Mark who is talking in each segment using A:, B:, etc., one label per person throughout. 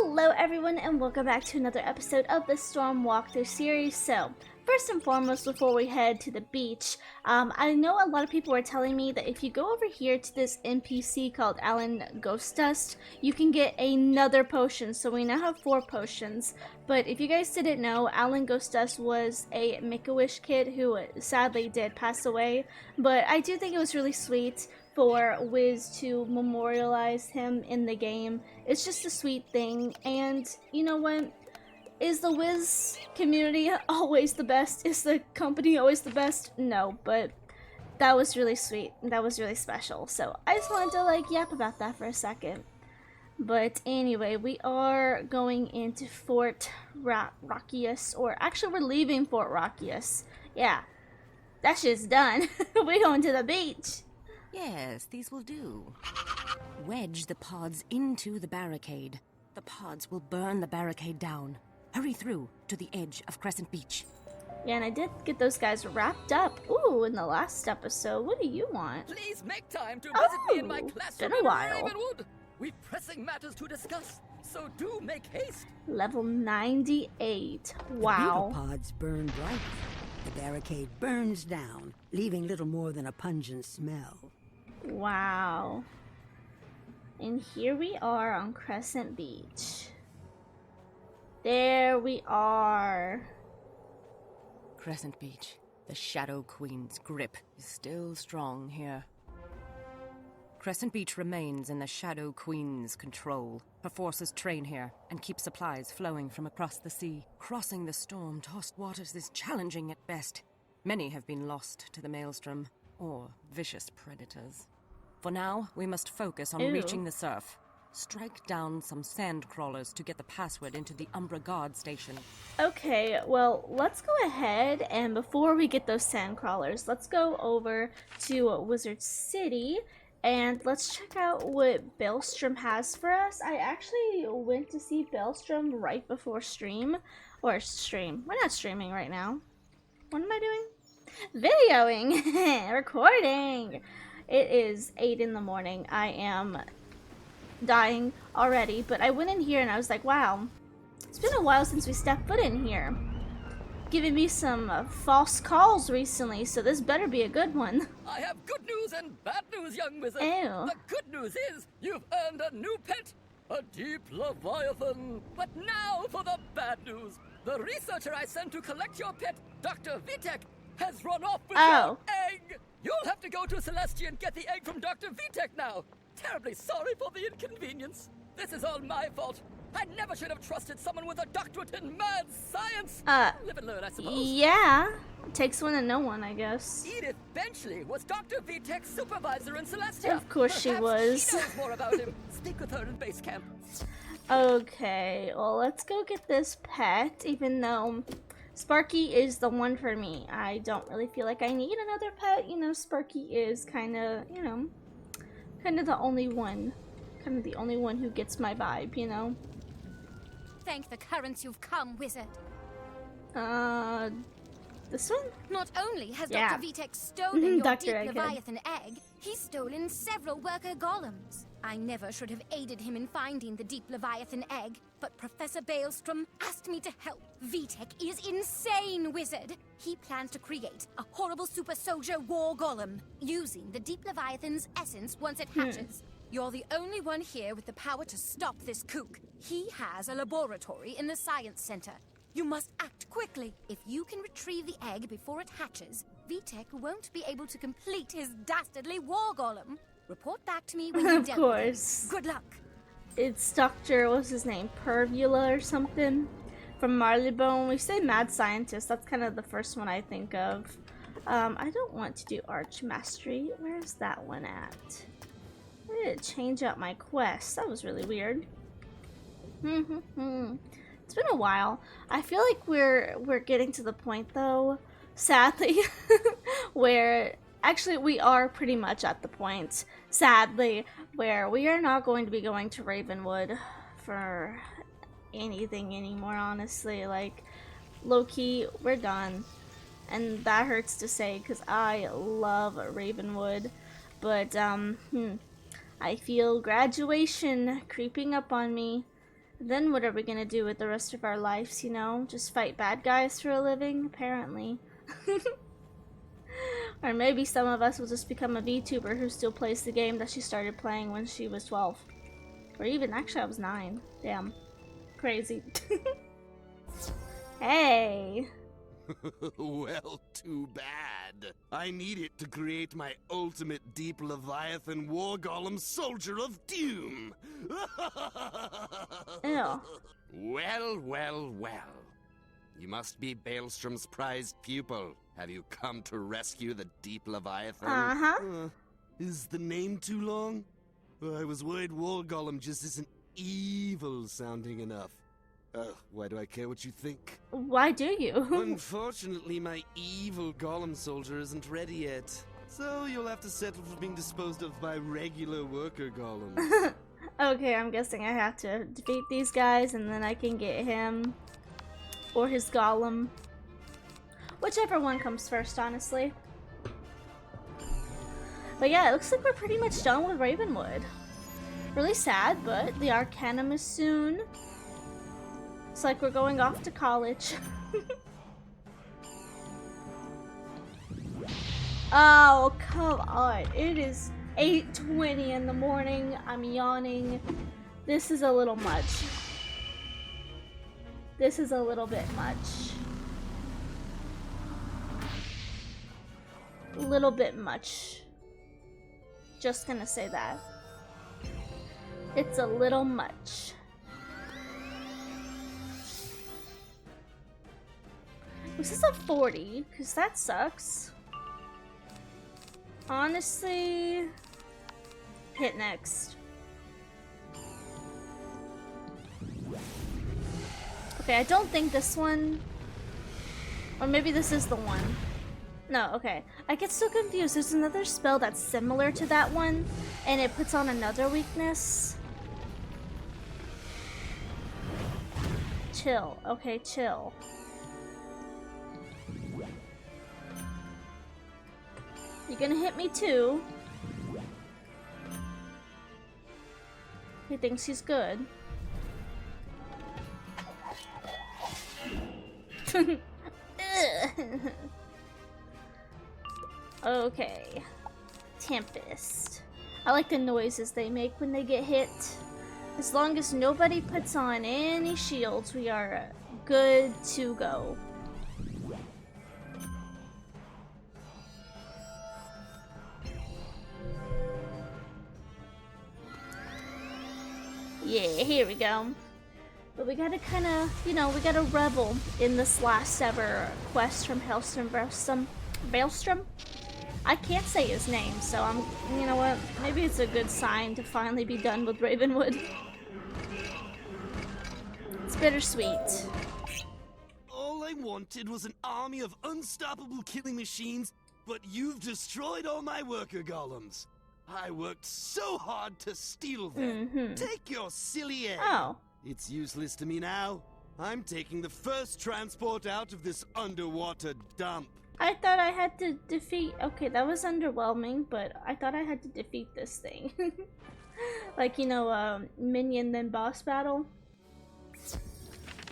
A: Hello everyone and welcome back to another episode of the Storm Walkthrough series. So, first and foremost, before we head to the beach, I know a lot of people are telling me that if you go over here to this NPC called Alan Ghost Dust, you can get another potion. So we now have 4 potions. But if you guys didn't know, Alan Ghost Dust was a Make-A-Wish kid who sadly did pass away. But I do think it was really sweet for Wiz to memorialize him in the game. It's just a sweet thing, and you know what? Is the Wiz community always the best? Is the company always the best? No, but that was really sweet. That was really special. So I just wanted to yap about that for a second. But anyway, we are going into Fort Rockius, or actually we're leaving Fort Rockius. Yeah, that shit's done. We're going to the beach.
B: Yes, these will do. Wedge the pods into the barricade. The pods will burn the barricade down. Hurry through to the edge of Crescent Beach.
A: Yeah, and I did get those guys wrapped up. Ooh, in the last episode. What do you want?
C: Please make time to visit me in my classroom
A: been a while.
C: in Ravenwood. We've pressing matters to discuss, so do make haste.
A: Level 98. Wow.
D: The pods burn bright. The barricade burns down, leaving little more than a pungent smell.
A: Wow. And here we are on Crescent Beach. There we are.
B: Crescent Beach. The Shadow Queen's grip is still strong here. Crescent Beach remains in the Shadow Queen's control. Her forces train here and keep supplies flowing from across the sea. Crossing the storm-tossed waters is challenging at best. Many have been lost to the Maelstrom or vicious predators. For now, we must focus on reaching the surf. Strike down some sand crawlers to get the password into the Umbra Guard station.
A: Okay, well, let's go ahead, and before we get those sand crawlers, let's go over to Wizard City, and let's check out what Baelstrom has for us. I actually went to see Baelstrom right before stream. We're not streaming right now. What am I doing? Videoing! Recording! It is 8 in the morning. I am dying already, but I went in here and I was like, wow, it's been a while since we stepped foot in here. Giving me some false calls recently, so this better be a good one.
C: I have good news and bad news, young wizard.
A: Ew.
C: The good news is you've earned a new pet, a deep leviathan. But now for the bad news. The researcher I sent to collect your pet, Dr. Vitek, has run off with your egg. You'll have to go to Celestia and get the egg from Dr. Vitek now. Terribly sorry for the inconvenience. This is all my fault. I never should have trusted someone with a doctorate in mad science. Live and learn, I suppose.
A: Yeah. Takes one to know one, I guess.
C: Edith Benchley was Dr. Vitek's supervisor in Celestia.
A: Of course she was.
C: She knows more about him. Speak with her in base camp.
A: Okay, well, let's go get this pet, even though Sparky is the one for me. I don't really feel like I need another pet. You know, Sparky is kind of, kind of the only one. Kind of the only one who gets my vibe, you know?
E: Thank the currents you've come, wizard.
A: This one?
E: Not only has
A: Yeah.
E: Dr. Vitek stolen your
A: Dr.
E: deep
A: Egghead.
E: Leviathan egg, he's stolen several worker golems. I never should have aided him in finding the deep Leviathan egg, but Professor Baelstrom asked me to help. Vitek is insane, wizard. He plans to create a horrible super soldier war golem, using the deep Leviathan's essence once it hatches. You're the only one here with the power to stop this kook. He has a laboratory in the Science Center. You must act quickly. If you can retrieve the egg before it hatches, Vitek won't be able to complete his dastardly war golem. Report back to me when you
A: Of course.
E: Good luck.
A: It's Dr. what's his name? Pervula or something? From Marleybone. We say mad scientist. That's kind of the first one I think of. I don't want to do Arch Mastery. Where's that one at? I did change out my quest. That was really weird. It's been a while. I feel like we're getting to the point though, sadly, where actually we are pretty much at the point, sadly, where we are not going to be going to Ravenwood for anything anymore, honestly. Like, low-key, we're done. And that hurts to say because I love Ravenwood. But, I feel graduation creeping up on me. Then what are we gonna do with the rest of our lives, you know? Just fight bad guys for a living? Apparently. Or maybe some of us will just become a VTuber who still plays the game that she started playing when she was 12. Or even, actually I was 9. Damn. Crazy. Hey!
F: Well, too bad. I need it to create my ultimate Deep Leviathan War Golem Soldier of Doom.
A: Ew.
F: Well, well, well. You must be Baelstrom's prized pupil. Have you come to rescue the Deep Leviathan?
A: Uh-huh.
F: Is the name too long? I was worried War Golem just isn't evil sounding enough. Why do I care what you think?
A: Why do you?
F: Unfortunately, my evil golem soldier isn't ready yet. So you'll have to settle for being disposed of by regular worker golems.
A: Okay, I'm guessing I have to defeat these guys and then I can get him. Or his golem. Whichever one comes first, honestly. But yeah, it looks like we're pretty much done with Ravenwood. Really sad, but the Arcanum is soon. It's like we're going off to college. Oh, come on. It is 8:20 in the morning. I'm yawning. This is a little much. This is a little bit much. A little bit much. Just gonna say that. It's a little much. Was this a 40? Because that sucks. Honestly, hit next. Okay, I don't think this one, or maybe this is the one. No, okay. I get so confused. There's another spell that's similar to that one, and it puts on another weakness. Chill. Okay, chill. You're gonna hit me too. He thinks he's good. Okay. Tempest. I like the noises they make when they get hit. As long as nobody puts on any shields, we are good to go. Yeah, here we go. But we gotta kinda, you know, we gotta revel in this last ever quest from Baelstrom? I can't say his name, so I'm, you know what, maybe it's a good sign to finally be done with Ravenwood. It's bittersweet.
F: All I wanted was an army of unstoppable killing machines, but you've destroyed all my worker golems. I worked so hard to steal them. Take your silly egg.
A: Oh.
F: It's useless to me now. I'm taking the first transport out of this underwater dump.
A: I thought I had to defeat... Okay, that was underwhelming, but I thought I had to defeat this thing. Like, you know, minion then boss battle.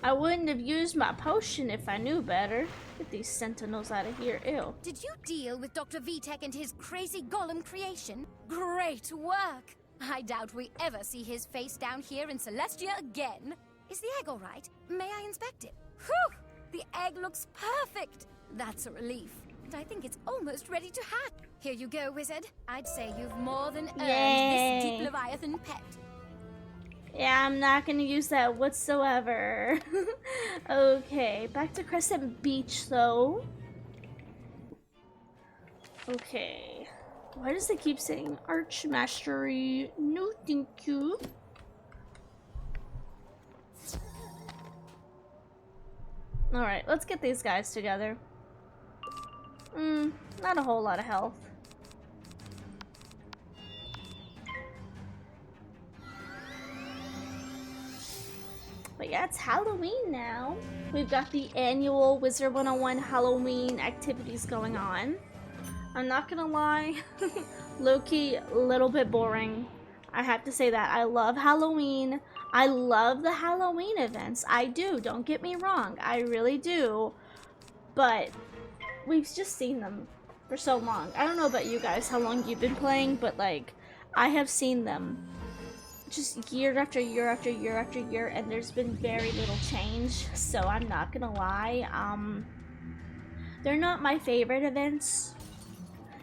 A: I wouldn't have used my potion if I knew better. Get these sentinels out of here. Ew.
E: Did you deal with Dr. Vitek and his crazy golem creation? Great work! I doubt we ever see his face down here in Celestia again. Is the egg all right? May I inspect it? Whew! The egg looks perfect! That's a relief. And I think it's almost ready to hatch. Here you go, wizard. I'd say you've more than earned
A: Yay.
E: this deep Leviathan pet.
A: Yeah, I'm not gonna use that whatsoever. Okay, back to Crescent Beach, though. Okay. Why does it keep saying Archmastery? No, thank you. Alright, let's get these guys together. Not a whole lot of health. But yeah, it's Halloween now. We've got the annual Wizard101 Halloween activities going on. I'm not gonna lie, low-key, a little bit boring. I have to say that. I love Halloween. I love the Halloween events. I do, don't get me wrong. I really do. But we've just seen them for so long. I don't know about you guys, how long you've been playing, but like, I have seen them just year after year after year after year, and there's been very little change. So I'm not gonna lie. They're not my favorite events.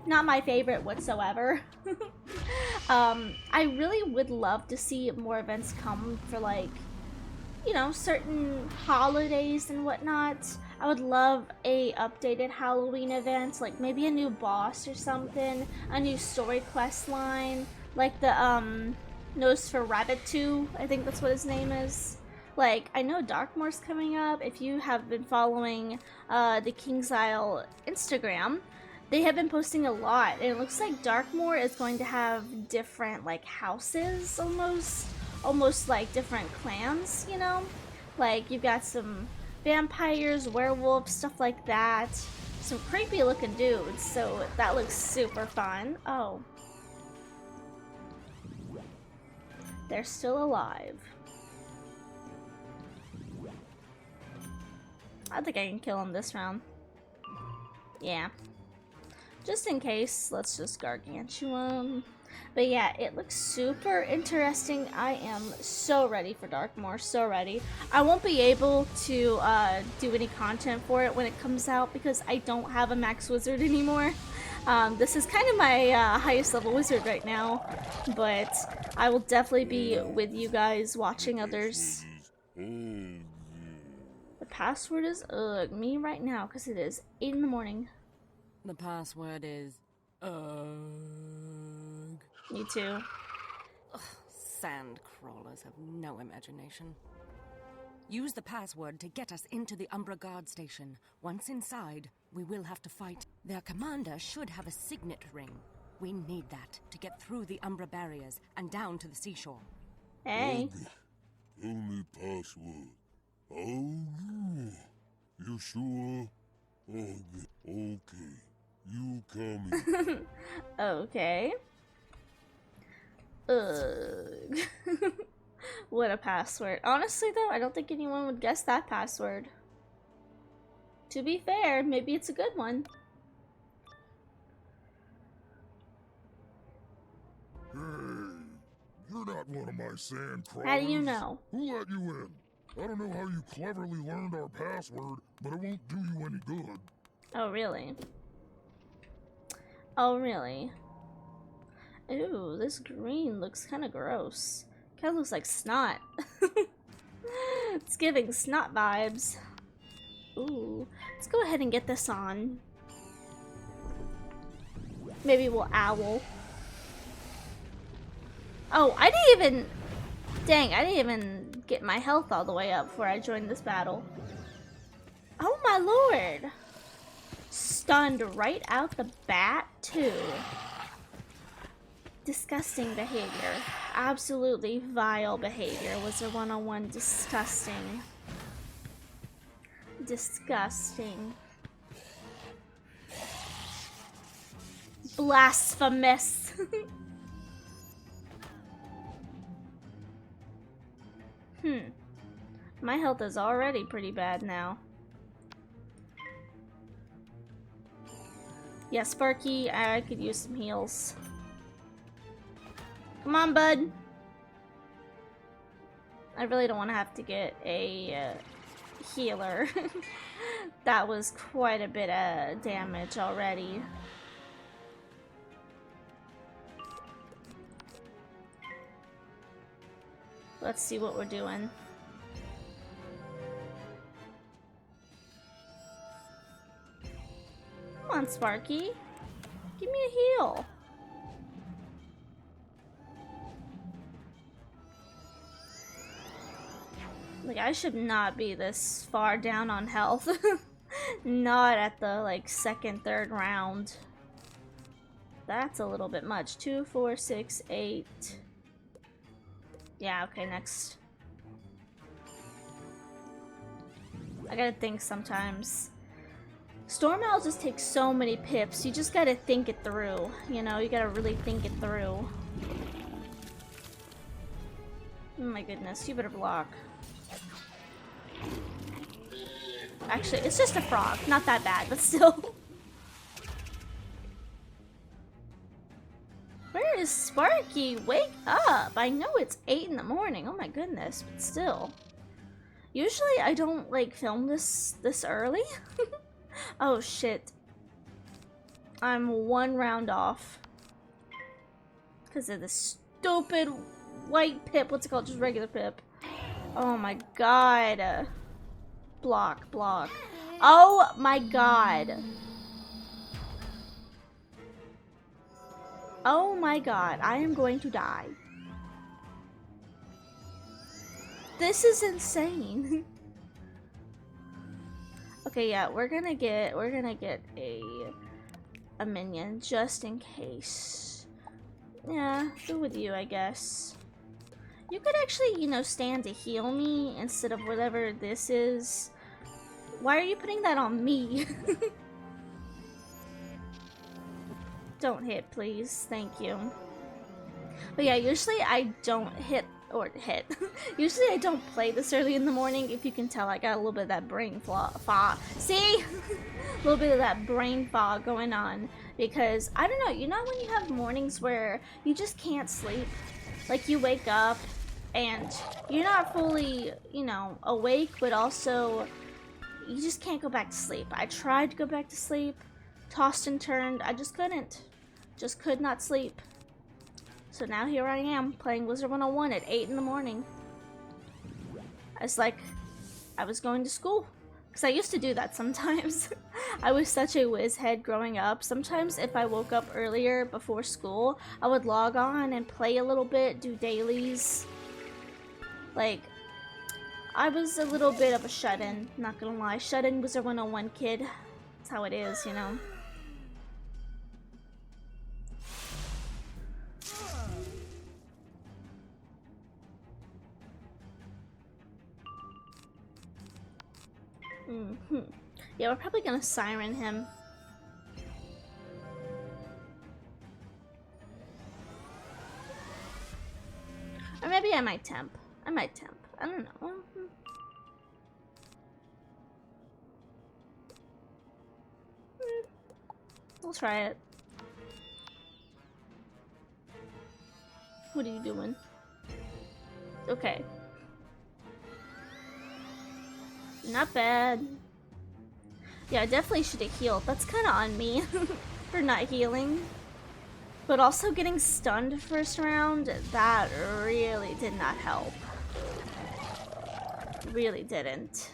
A: Not my favorite whatsoever. I really would love to see more events come for, like, you know, certain holidays and whatnot. I would love a updated Halloween event, like maybe a new boss or something, a new story quest line, like the Nose for Rabbit 2, I think that's what his name is. Like, I know Darkmoor's coming up. If you have been following the King's Isle Instagram, they have been posting a lot, and it looks like Darkmoor is going to have different, like, houses, almost like different clans, you know? Like, you've got some vampires, werewolves, stuff like that. Some creepy looking dudes, so that looks super fun. Oh. They're still alive. I think I can kill him this round. Yeah. Just in case, let's just gargantuan. But yeah, it looks super interesting. I am so ready for Darkmoor, so ready. I won't be able to do any content for it when it comes out because I don't have a max wizard anymore. This is kind of my highest level wizard right now, but I will definitely be with you guys watching others. The password is me right now because it is 8 in the morning.
B: The password is
A: Me too.
B: Ugh, sand crawlers have no imagination. Use the password to get us into the Umbra Guard station. Once inside, we will have to fight. Their commander should have a signet ring. We need that to get through the Umbra barriers and down to the seashore.
A: Hey.
G: Only password. Oh, you sure? Okay. You coming?
A: Okay. Ugh. What a password. Honestly, though, I don't think anyone would guess that password. To be fair, maybe it's a good one.
G: Hey, you're not one of my sand crawlers.
A: How do you know?
G: Who let you in? I don't know how you cleverly learned our password, but it won't do you any good.
A: Oh, really? Oh, really? Ooh, this green looks kind of gross. Kind of looks like snot. It's giving snot vibes. Ooh, let's go ahead and get this on. Maybe we'll owl. Oh, I didn't even... Dang, I didn't even get my health all the way up before I joined this battle. Oh my lord! Stunned right out the bat, too. Disgusting behavior. Absolutely vile behavior. Wizard101, disgusting. Disgusting. Blasphemous. My health is already pretty bad now. Yeah, Sparky, I could use some heals. Come on, bud. I really don't want to have to get a healer. That was quite a bit of damage already. Let's see what we're doing. Come on, Sparky. Give me a heal. Like, I should not be this far down on health. Not at the, like, second, third round. That's a little bit much. 2, 4, 6, 8. Yeah, okay, next. I gotta think sometimes. Storm Owl just takes so many pips. You just gotta think it through. You know, you gotta really think it through. Oh my goodness, you better block. Actually, it's just a frog. Not that bad, but still. Where is Sparky? Wake up! I know it's 8 in the morning. Oh my goodness, but still. Usually I don't like film this early. Oh shit. I'm 1 round off. Because of this stupid white pip. What's it called? Just regular pip. Oh my god. Block, block. Oh my god. Oh my god, I am going to die. This is insane. Okay, yeah, we're gonna get a minion just in case. Yeah, go with you, I guess. You could actually, you know, stand to heal me instead of whatever this is. Why are you putting that on me? Don't hit, please. Thank you. But yeah, usually I don't hit. Usually I don't play this early in the morning. If you can tell, I got a little bit of that brain fog. See? A little bit of that brain fog going on. Because, I don't know, you know when you have mornings where you just can't sleep? Like you wake up and you're not fully, you know, awake, but also you just can't go back to sleep. I tried to go back to sleep, tossed and turned, I just couldn't. Just could not sleep. So now here I am, playing Wizard101 at 8 in the morning. It's like I was going to school. Because I used to do that sometimes. I was such a whiz head growing up. Sometimes if I woke up earlier before school, I would log on and play a little bit, do dailies. Like, I was a little bit of a shut-in, not gonna lie. Shut-in Wizard101 kid. That's how it is, you know. Yeah, we're probably gonna siren him. Or maybe I might temp. I don't know. We'll try it. What are you doing? Okay. Not bad. Yeah, I definitely should have healed. That's kind of on me for not healing. But also getting stunned first round, that really did not help. Really didn't.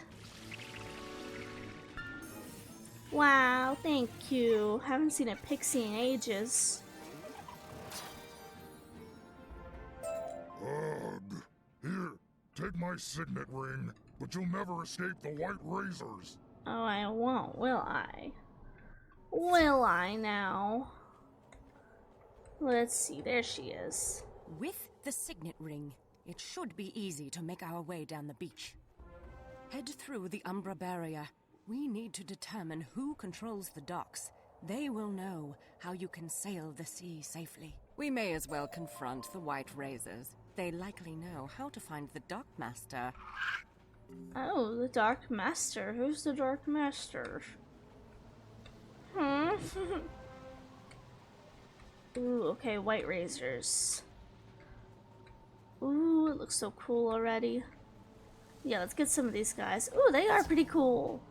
A: Wow, thank you. Haven't seen a pixie in ages.
G: Ugh. Here, take my signet ring, but you'll never escape the white razors.
A: Oh, I won't, will I? Will I now? Let's see, there she is.
B: With the signet ring, it should be easy to make our way down the beach. Head through the Umbra barrier. We need to determine who controls the docks. They will know how you can sail the sea safely. We may as well confront the White Razors. They likely know how to find the Dark Master.
A: Oh, the Dark Master. Who's the Dark Master? Ooh, okay, White Razors. Ooh, it looks so cool already. Yeah, let's get some of these guys. Ooh, they are pretty cool.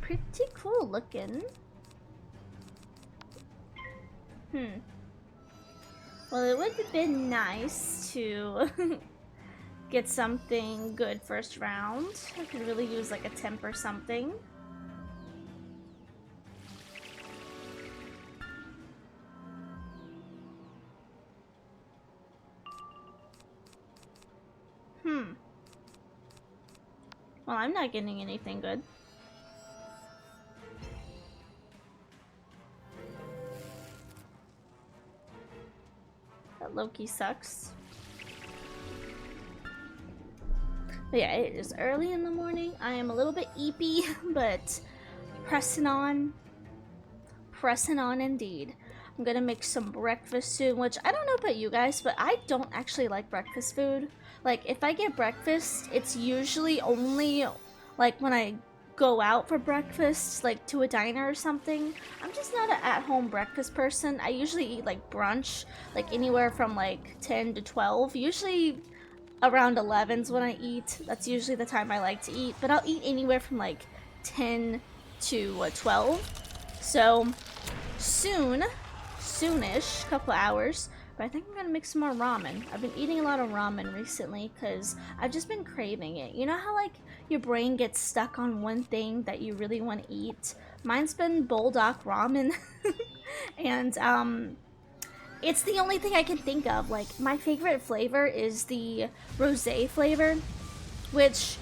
A: Pretty cool looking. Well, it would have been nice to get something good first round. I could really use like a temp or something. Well, I'm not getting anything good. That Loki sucks. But yeah, it is early in the morning. I am a little bit eepy, but pressing on. Pressing on indeed. I'm gonna make some breakfast soon, which I don't know about you guys, but I don't actually like breakfast food. Like, if I get breakfast, it's usually only, like, when I go out for breakfast, like, to a diner or something. I'm just not an at-home breakfast person. I usually eat, like, brunch, like, anywhere from, like, 10 to 12. Usually around 11's when I eat. That's usually the time I like to eat, but I'll eat anywhere from, like, 10 to 12. So, soonish, couple hours, but I think I'm gonna make some more ramen. I've been eating a lot of ramen recently because I've just been craving it. You know how like your brain gets stuck on one thing that you really want to eat? Mine's been bulldog ramen, and it's the only thing I can think of. Like, my favorite flavor is the rosé flavor, which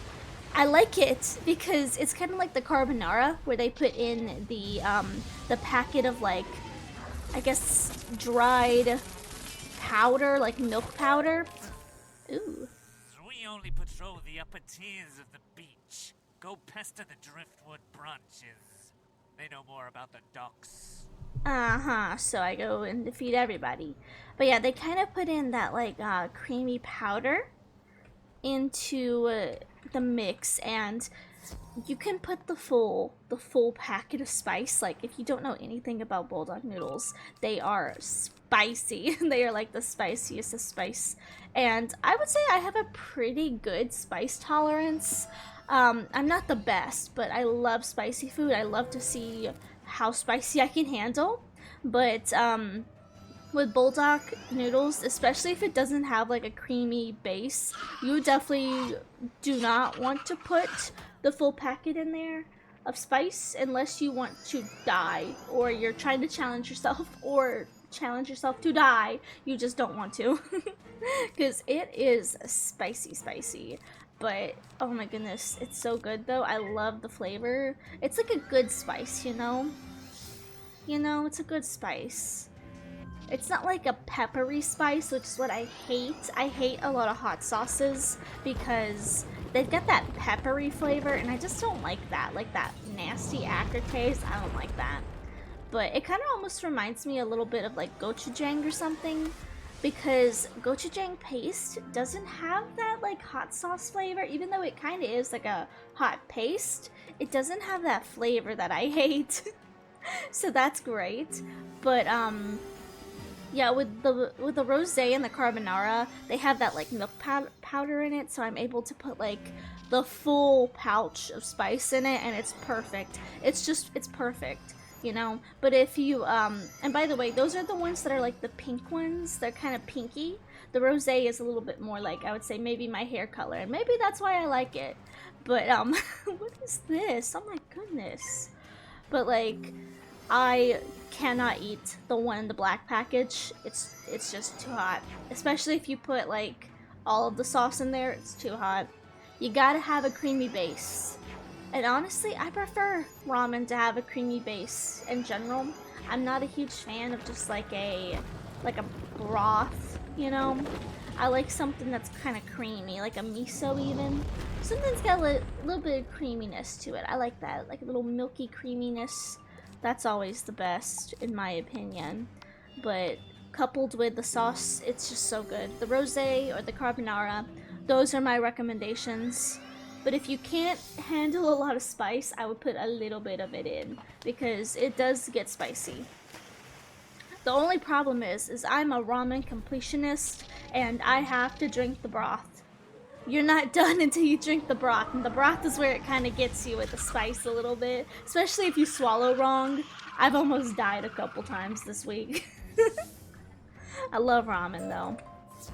A: I like it because it's kind of like the carbonara where they put in the packet of, like, I guess, dried powder, like milk powder. Ooh.
H: We only patrol the upper tiers of the beach. Go pester the driftwood branches. They know more about the docks.
A: So I go and defeat everybody. But yeah, they kind of put in that, like, creamy powder into the mix, and you can put the full packet of spice. Like, if you don't know anything about bulldog noodles, they are spicy. They are like the spiciest of spice, and I would say I have a pretty good spice tolerance. I'm not the best, but I love spicy food. I love to see how spicy I can handle, but with bulldog noodles, especially if it doesn't have like a creamy base, you definitely do not want to put the full packet in there of spice unless you want to die, or you're trying to challenge yourself, or challenge yourself to die. You just don't want to, because it is spicy. But oh my goodness, it's so good though. I love the flavor. It's like a good spice, you know, it's a good spice. It's not like a peppery spice, which is what I hate. I hate a lot of hot sauces because they've got that peppery flavor, and I just don't like that. Like that nasty aftertaste, I don't like that. But it kind of almost reminds me a little bit of like gochujang or something, because gochujang paste doesn't have that like hot sauce flavor. Even though it kind of is like a hot paste, it doesn't have that flavor that I hate. So that's great. But yeah, with the rosé and the carbonara, they have that like milk powder in it, so I'm able to put like the full pouch of spice in it, and it's perfect. It's perfect, you know. But if you and by the way, those are the ones that are like the pink ones. They're kind of pinky. The rosé is a little bit more like, I would say, maybe my hair color, and maybe that's why I like it. But what is this? Oh my goodness. But like, I cannot eat the one in the black package. It's just too hot. Especially if you put like all of the sauce in there, it's too hot. You gotta have a creamy base. And honestly, I prefer ramen to have a creamy base in general. I'm not a huge fan of just like a broth, you know? I like something that's kind of creamy, like a miso even. Something's got a little bit of creaminess to it. I like that, like a little milky creaminess. That's always the best, in my opinion. But coupled with the sauce, it's just so good. The rosé or the carbonara, those are my recommendations. But if you can't handle a lot of spice, I would put a little bit of it in, because it does get spicy. The only problem is I'm a ramen completionist, and I have to drink the broth. You're not done until you drink the broth, and the broth is where it kind of gets you with the spice a little bit, especially if you swallow wrong. I've almost died a couple times this week. I love ramen though.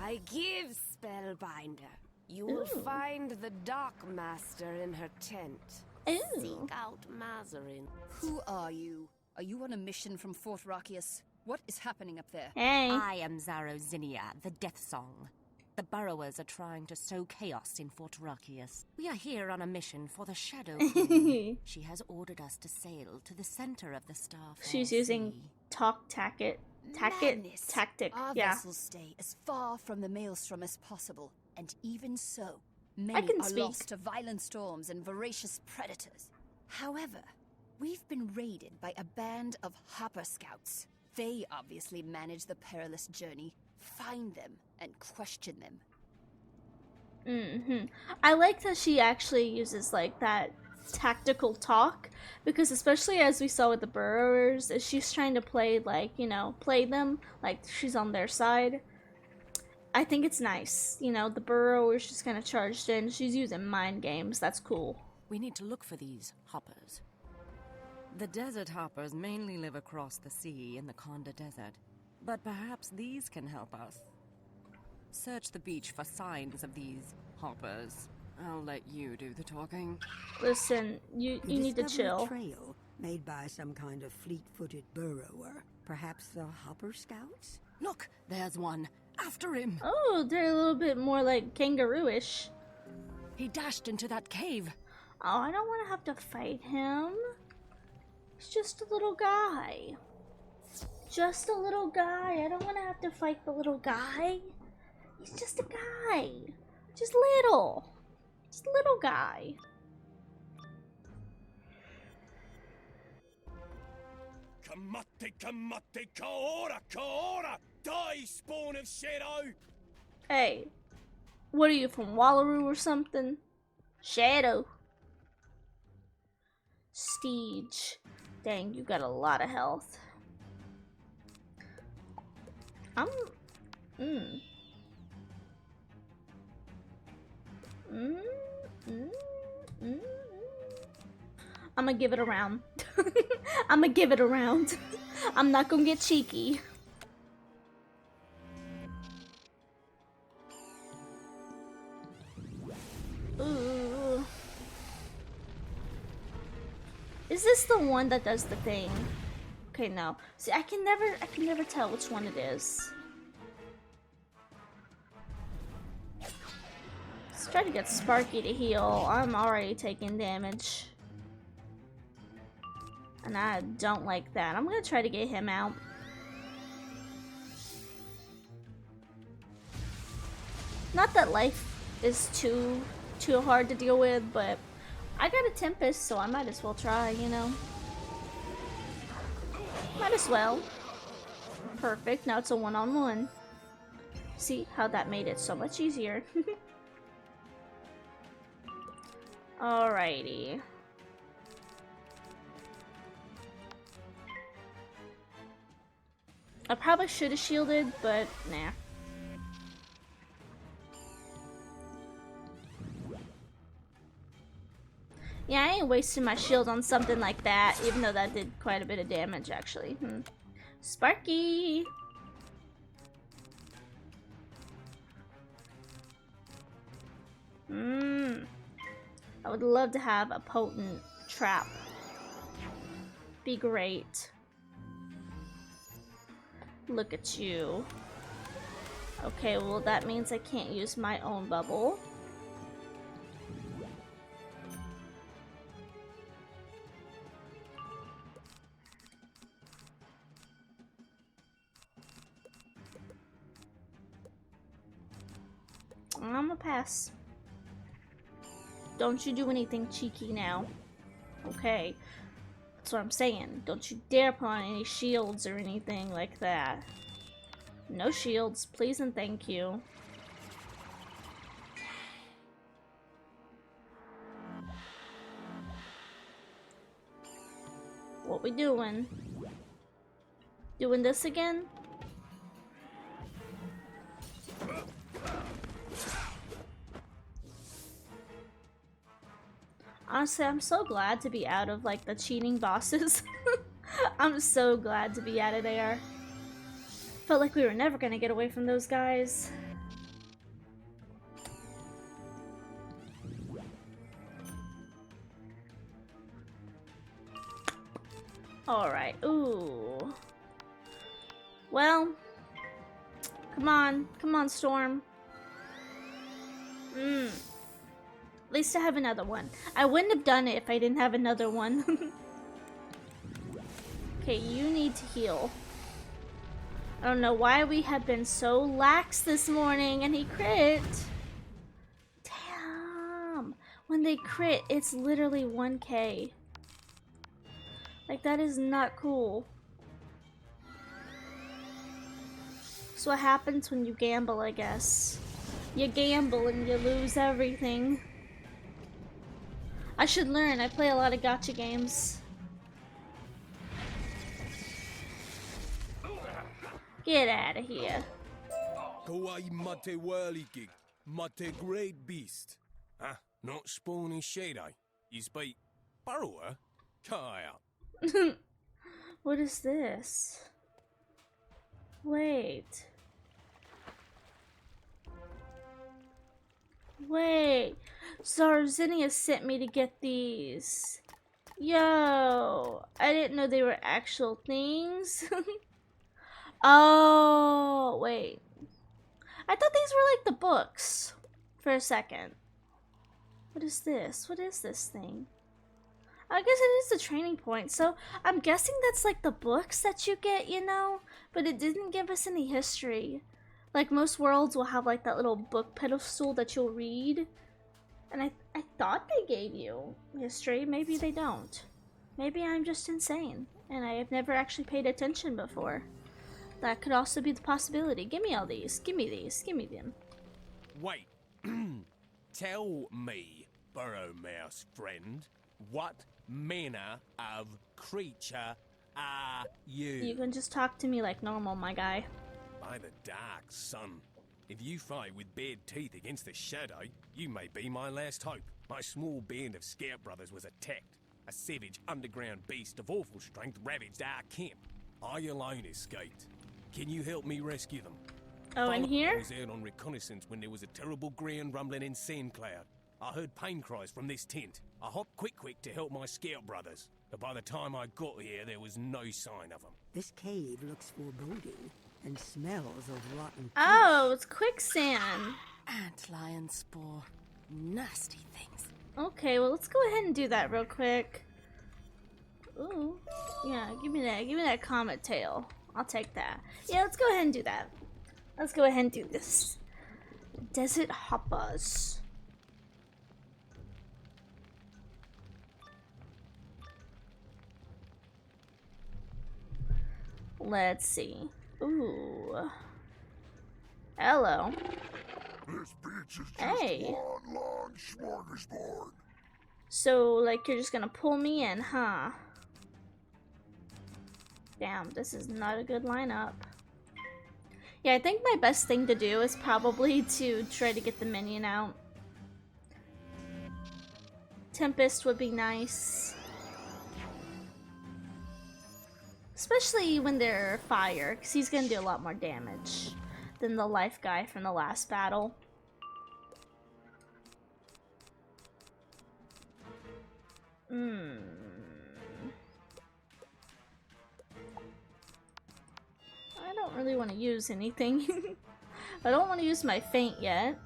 I: I give, Spellbinder. You will find the Dark Master in her tent.
A: Ooh.
I: Seek out Mazarin.
J: Who are you? Are you on a mission from Fort Rakius? What is happening up there?
A: Hey.
B: I am Zaro Zinnia, the Death Song. The burrowers are trying to sow chaos in Fort Rakius. We are here on a mission for the Shadow Queen. She has ordered us to sail to the center of the Starfall
A: She's using tactic.
J: Our
A: Yeah.
J: vessels stay as far from the maelstrom as possible, and even so,
A: I
J: many
A: can
J: are
A: speak.
J: lost to violent storms and voracious predators. However, we've been raided by a band of hopper scouts. They obviously manage the perilous journey. Find them and question them.
A: I like that she actually uses like that tactical talk, because especially as we saw with the burrowers, is she's trying to play like, you know, play them like she's on their side. I think it's nice. You know, the burrowers just kind of charged in. She's using mind games. That's cool.
B: We need to look for these hoppers. The desert hoppers mainly live across the sea in the Konda Desert, but perhaps these can help us. Search the beach for signs of these hoppers. I'll let you do the talking.
A: Listen, you need to chill.
D: A trail made by some kind of fleet-footed burrower. Perhaps the Hopper Scouts?
B: Look, there's one. After him.
A: Oh, they're a little bit more like kangaroo-ish.
B: He dashed into that cave.
A: Oh, I don't want to have to fight him. He's just a little guy. Just a little guy. I don't want to have to fight the little guy. He's just a guy. Just little. Just a little guy.
F: Kamate, kamate, kaora, kaora! Die, spawn of shadow!
A: Hey, what are you, from Wallaroo or something? Shadow. Steege. Dang, you got a lot of health. I'm gonna give it a round. I'm gonna give it a round. I'm not gonna get cheeky. Ooh. Is this the one that does the thing? Okay, no. See, I can never tell which one it is. Let's try to get Sparky to heal. I'm already taking damage. And I don't like that. I'm gonna try to get him out. Not that life is too hard to deal with, but I got a Tempest, so I might as well try, you know? Might as well. Perfect, now it's a one-on-one. See how that made it so much easier. Alrighty. I probably should have shielded, but nah. Yeah, I ain't wasting my shield on something like that, even though that did quite a bit of damage, actually. Sparky! I would love to have a potent trap. Be great. Look at you. Okay, well that means I can't use my own bubble. I'm gonna pass. Don't you do anything cheeky now. Okay. That's what I'm saying. Don't you dare put on any shields or anything like that. No shields, please and thank you. What we doing? Doing this again? Honestly, I'm so glad to be out of, like, the cheating bosses. I'm so glad to be out of there. Felt like we were never gonna get away from those guys. Alright, ooh. Well, come on, Storm. At least I have another one. I wouldn't have done it if I didn't have another one. Okay, you need to heal. I don't know why we have been so lax this morning, and he crit. Damn. When they crit, it's literally 1k. Like, that is not cool. That's what happens when you gamble, I guess. You gamble and you lose everything. I should learn. I play a lot of gacha games. Get out of here.
K: Kawaii mate whirligig, mate great beast. Huh? Not spawning shade, eh? You speak burrower? Kaya.
A: What is this? Wait. Wait. Zarzinius sent me to get these. Yo. I didn't know they were actual things. Oh, wait. I thought these were like the books for a second. What is this? What is this thing? I guess it is the training point, so I'm guessing that's like the books that you get, you know? But it didn't give us any history. Like most worlds will have like that little book pedestal that you'll read. And I thought they gave you history. Maybe they don't. Maybe I'm just insane and I have never actually paid attention before. That could also be the possibility. Give me all these. Give me these. Give me them.
K: Wait. Tell me, burrow mouse friend, what manner of creature are you?
A: You can just talk to me like normal, my guy.
K: By the dark sun, if you fight with bared teeth against the shadow, you may be my last hope. My small band of scout brothers was attacked. A savage underground beast of awful strength ravaged our camp. I alone escaped. Can you help me rescue them?
A: Oh, in here?
K: I was out on reconnaissance when there was a terrible ground rumbling in Sand Cloud. I heard pain cries from this tent. I hopped quick to help my scout brothers. But by the time I got here, there was no sign of them.
D: This cave looks foreboding and smells of rotten fish.
A: Oh, it's quicksand.
B: Antlion spore. Nasty things.
A: Okay, well, let's go ahead and do that real quick. Ooh. Yeah, give me that. Give me that comet tail. I'll take that. Yeah, let's go ahead and do that. Let's go ahead and do this. Desert hoppers. Let's see. Ooh. Hello.
G: This beach is just
A: Hey.
G: one long smorgasbord.
A: So, like, you're just gonna pull me in, huh? Damn, this is not a good lineup. Yeah, I think my best thing to do is probably to try to get the minion out. Tempest would be nice. Especially when they're fire, because he's gonna do a lot more damage than the life guy from the last battle. I don't really want to use anything. I don't want to use my feint yet.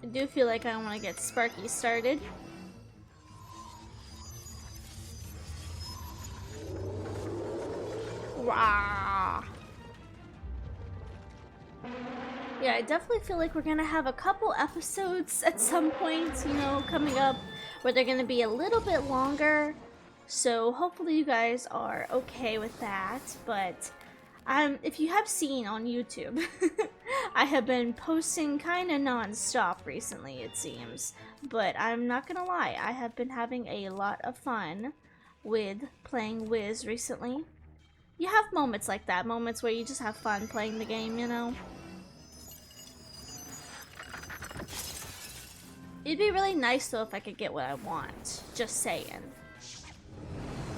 A: I do feel like I want to get Sparky started. Rah! Yeah, I definitely feel like we're gonna have a couple episodes at some point, you know, coming up where they're gonna be a little bit longer. So hopefully you guys are okay with that. But if you have seen on YouTube, I have been posting kind of non-stop recently, it seems. But I'm not gonna lie, I have been having a lot of fun with playing Wiz recently. You have moments like that, moments where you just have fun playing the game, you know? It'd be really nice though if I could get what I want. Just saying.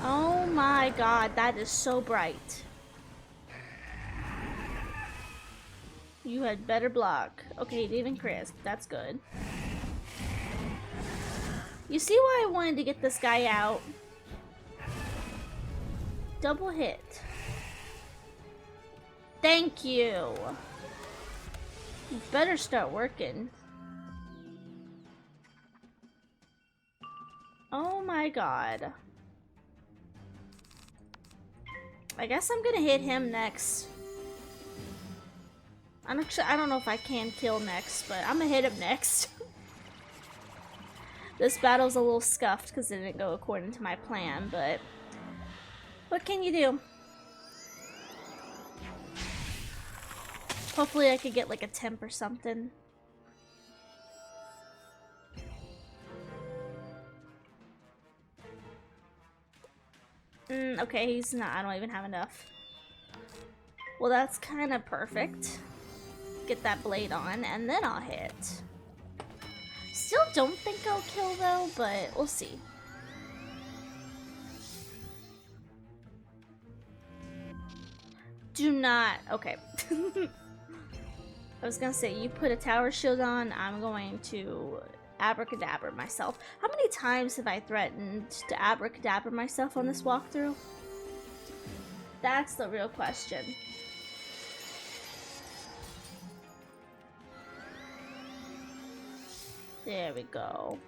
A: Oh my god, that is so bright. You had better block. Okay, even crisp. That's good. You see why I wanted to get this guy out? Double hit. Thank you. You better start working. Oh my god. I guess I'm gonna hit him next. I don't know if I can kill next, but I'm gonna hit him next. This battle's a little scuffed because it didn't go according to my plan, but what can you do? Hopefully I could get like a temp or something. Okay, he's not. I don't even have enough. Well, that's kind of perfect. Get that blade on, and then I'll hit. Still don't think I'll kill, though, but we'll see. Do not... Okay. I was gonna say, you put a tower shield on, I'm going to abracadabra myself. How many times have I threatened to abracadabra myself on this walkthrough? That's the real question. There we go.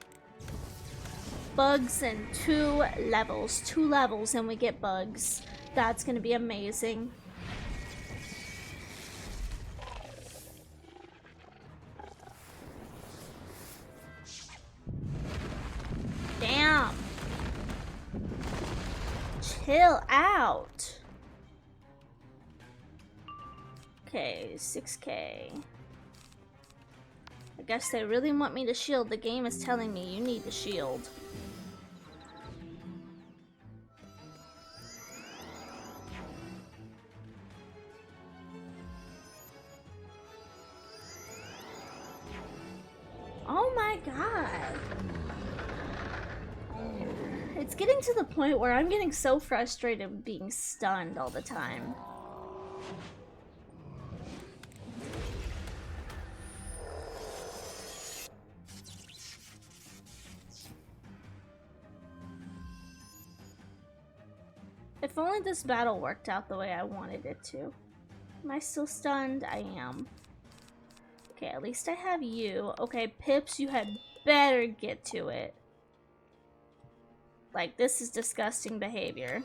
A: Bugs in 2 levels. 2 levels and we get bugs. That's gonna be amazing. Damn. Chill out. Okay, 6K. I guess they really want me to shield. The game is telling me you need to shield. Oh my god. It's getting to the point where I'm getting so frustrated with being stunned all the time. If only this battle worked out the way I wanted it to. Am I still stunned? I am. Okay, at least I have you. Okay, Pips, you had better get to it. Like, this is disgusting behavior.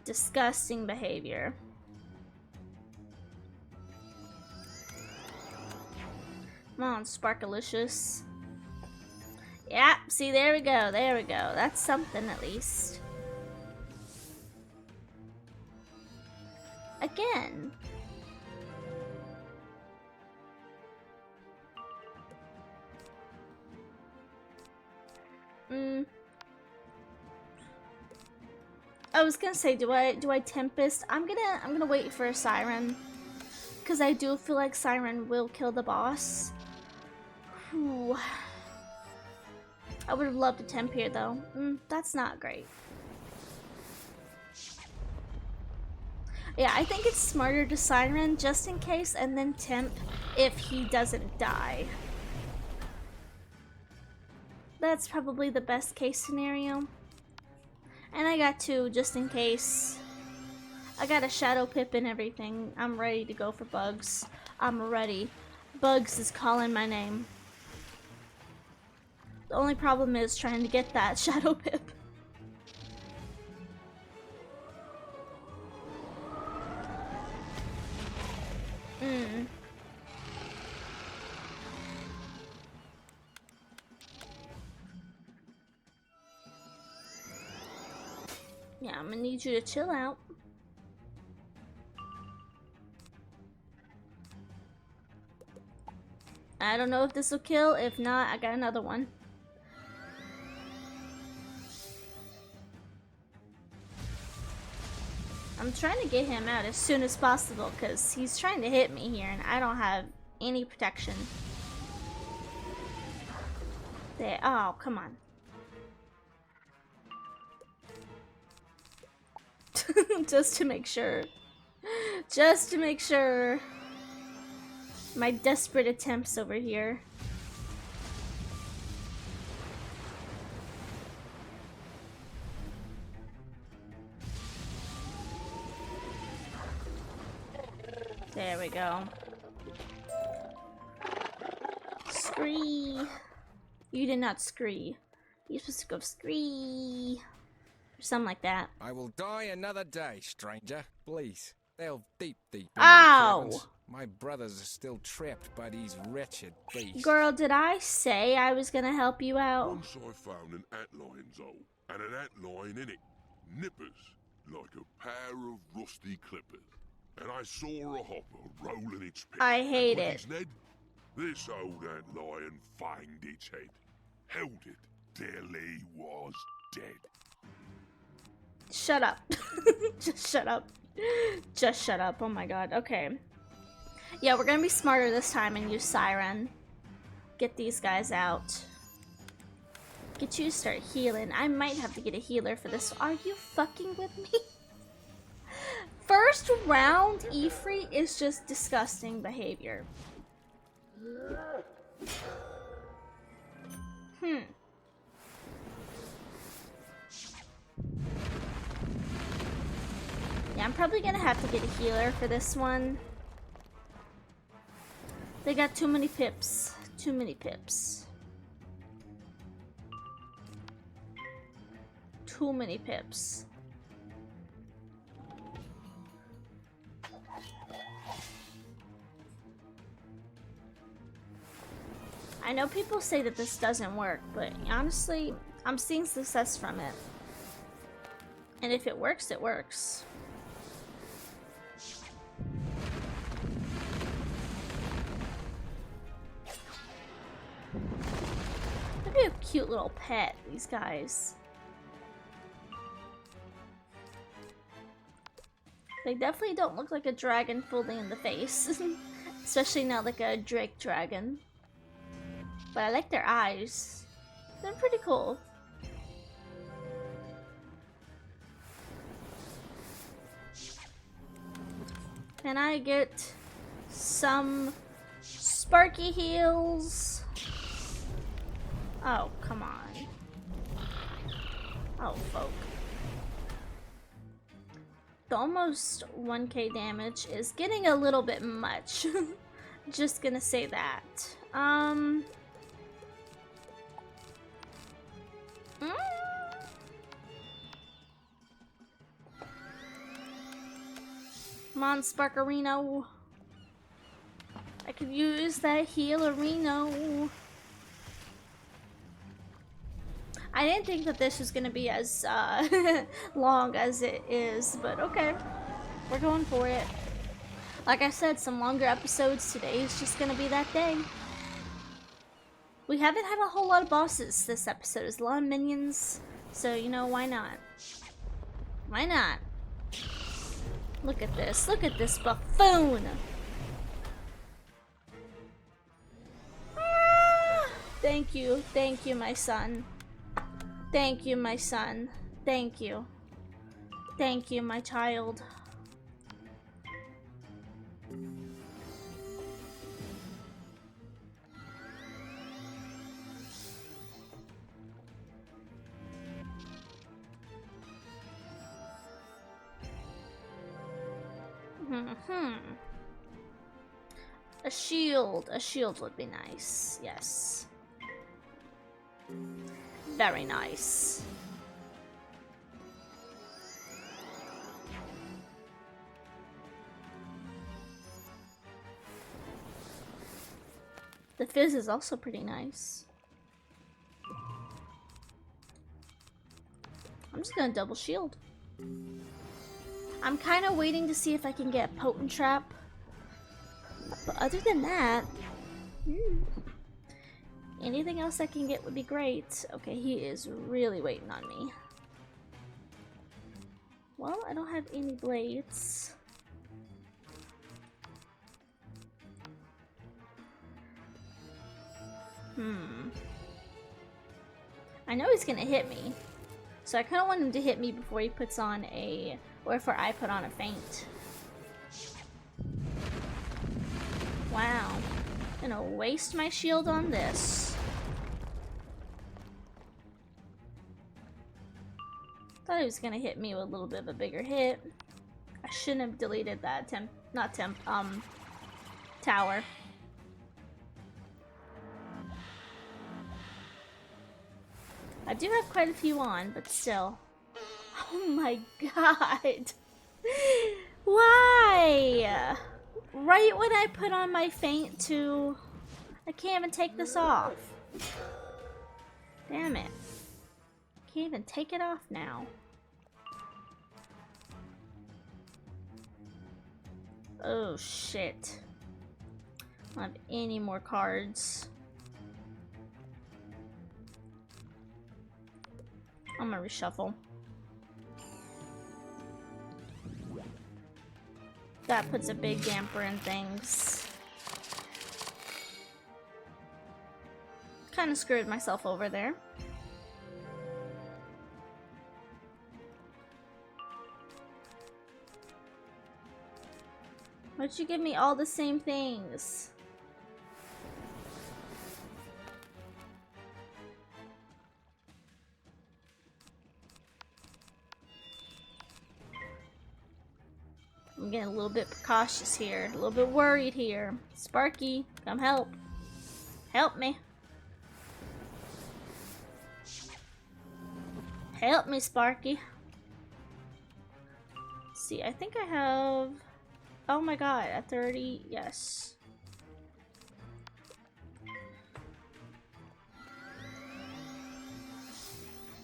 A: Disgusting behavior. Come on, Sparkalicious. Yeah, see, there we go, there we go. That's something, at least. Again. I was gonna say, do I Tempest? I'm gonna wait for a Siren. Because I do feel like Siren will kill the boss. Whew. I would have loved a temp here, though. That's not great. Yeah, I think it's smarter to Siren just in case, and then temp if he doesn't die. That's probably the best case scenario. And I got 2 just in case. I got a Shadow Pip and everything. I'm ready to go for Bugs. I'm ready. Bugs is calling my name. The only problem is trying to get that Shadow Pip. Yeah, I'm gonna need you to chill out. I don't know if this will kill. If not, I got another one. I'm trying to get him out as soon as possible because he's trying to hit me here and I don't have any protection. There. Oh, come on. Just to make sure. Just to make sure. My desperate attempts over here. There we go. Scree. You did not scree. You're supposed to go scree. Or something like that.
K: I will die another day, stranger. Please, delve deep into the
A: Ow!
K: caverns. My brothers are still trapped by these wretched beasts.
A: Girl, did I say I was gonna help you out?
G: Once I found an antlion's hole, and an antlion in it. Nippers, like a pair of rusty clippers. And I saw a hopper rolling its pit.
A: I hate
G: and
A: it.
G: its Ned, this old antlion fanged its head, held it till he was dead.
A: Shut up. Just shut up. Just shut up. Oh my god. Okay. Yeah, we're gonna be smarter this time and use Siren. Get these guys out. Get you to start healing. I might have to get a healer for this. Are you fucking with me? First round, Ifrit is just disgusting behavior. Yeah, I'm probably gonna have to get a healer for this one. They got too many pips. Too many pips. Too many pips. I know people say that this doesn't work, but honestly, I'm seeing success from it. And if it works, it works. They'd be a cute little pet, these guys. They definitely don't look like a dragon fully in the face. Especially not like a Drake dragon. But I like their eyes. They're pretty cool. Can I get some sparky heals? Oh, come on. Oh, folk. The almost 1k damage is getting a little bit much. Just gonna say that. Come on, Sparkerino. I could use that healerino. I didn't think that this was gonna be as long as it is, but okay. We're going for it. Like I said, some longer episodes. Today is just gonna be that day. We haven't had a whole lot of bosses this episode. There's a lot of minions, so you know, why not? Why not? Look at this. Look at this buffoon. Ah, thank you, my son. Thank you, my son. Thank you. Thank you, my child. A shield. A shield would be nice. Yes. Very nice. The fizz is also pretty nice. I'm just gonna double shield. I'm kind of waiting to see if I can get a potent trap. But other than that, anything else I can get would be great. Okay, he is really waiting on me. Well, I don't have any blades. I know he's gonna hit me. So I kind of want him to hit me before he puts on a... or before I put on a feint. Wow. Gonna waste my shield on this. Thought he was gonna hit me with a little bit of a bigger hit. I shouldn't have deleted that tower. I do have quite a few on, but still. Oh my god. Why? Right when I put on my feint too. I can't even take this off. Damn it. Can't even take it off now. Oh shit. I don't have any more cards. I'm gonna reshuffle. That puts a big damper in things. Kind of screwed myself over there. Why'd you give me all the same things? I'm getting a little bit precautious here, a little bit worried here. Sparky, come help. Help me. Help me, Sparky. See, I think I have... Oh my god, at 30, yes.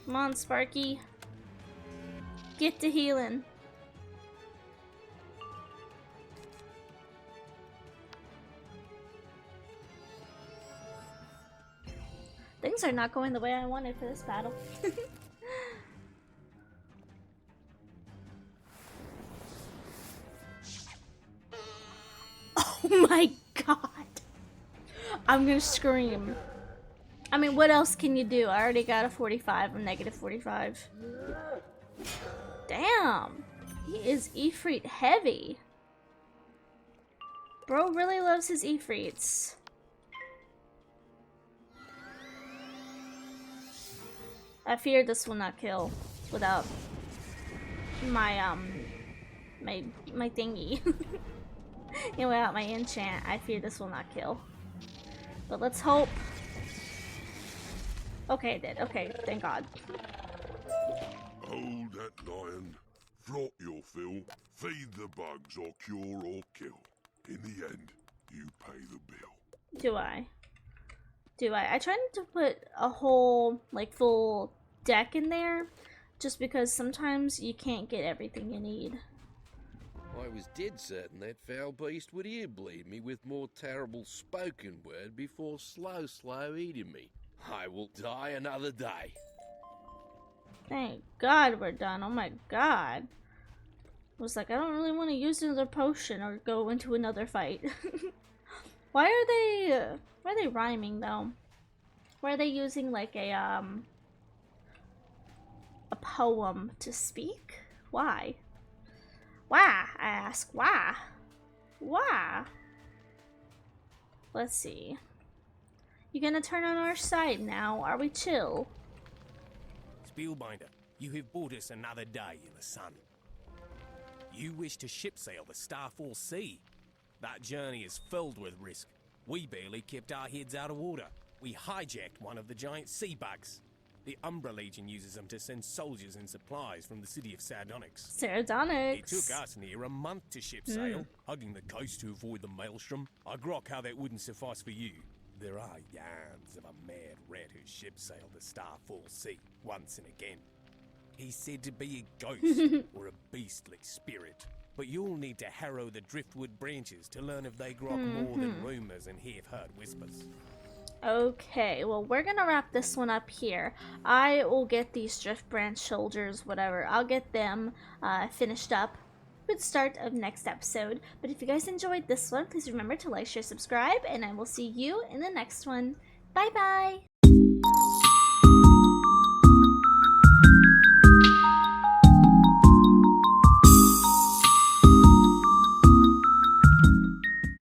A: Come on, Sparky. Get to healing. Things are not going the way I wanted for this battle. Oh my god. I'm gonna scream. I mean, what else can you do? I already got a 45. I'm negative 45. Damn. He is Ifrit heavy. Bro really loves his Ifrits. I fear this will not kill without my my thingy. And without my enchant, I fear this will not kill. But let's hope. Okay, it did. Okay, thank God.
G: Hold that lion. Flaunt your fill. Feed the bugs or cure or kill. In the end, you pay the bill.
A: Do I? I try not to put a whole, like, full deck in there, just because sometimes you can't get everything you need.
L: I was dead certain that foul beast would ear bleed me with more terrible spoken word before slow eating me. I will die another day.
A: Thank God we're done. Oh my God. I was like, I don't really want to use another potion or go into another fight. Why are they rhyming though? Why are they using like a poem to speak? Why? Why? I ask. Why? Why? Let's see. You gonna turn on our side now? Are we chill?
K: Spielbinder, you have brought us another day in the sun. You wish to ship sail the Starfall Sea. That journey is filled with risk. We barely kept our heads out of water. We hijacked one of the giant sea bugs. The Umbra Legion uses them to send soldiers and supplies from the city of Sardonyx.
A: Sardonyx.
K: It took us near a month to ship sail, hugging the coast to avoid the maelstrom. I grok how that wouldn't suffice for you. There are yarns of a mad rat who ship sailed the Starfall Sea once and again. He's said to be a ghost or a beastly spirit. But you'll need to harrow the driftwood branches to learn if they grok more than rumours and half-heard whispers.
A: Okay, well, we're gonna wrap this one up here. I will get these drift branch soldiers, whatever. I'll get them finished up with the start of next episode. But if you guys enjoyed this one, please remember to like, share, subscribe, and I will see you in the next one. Bye-bye!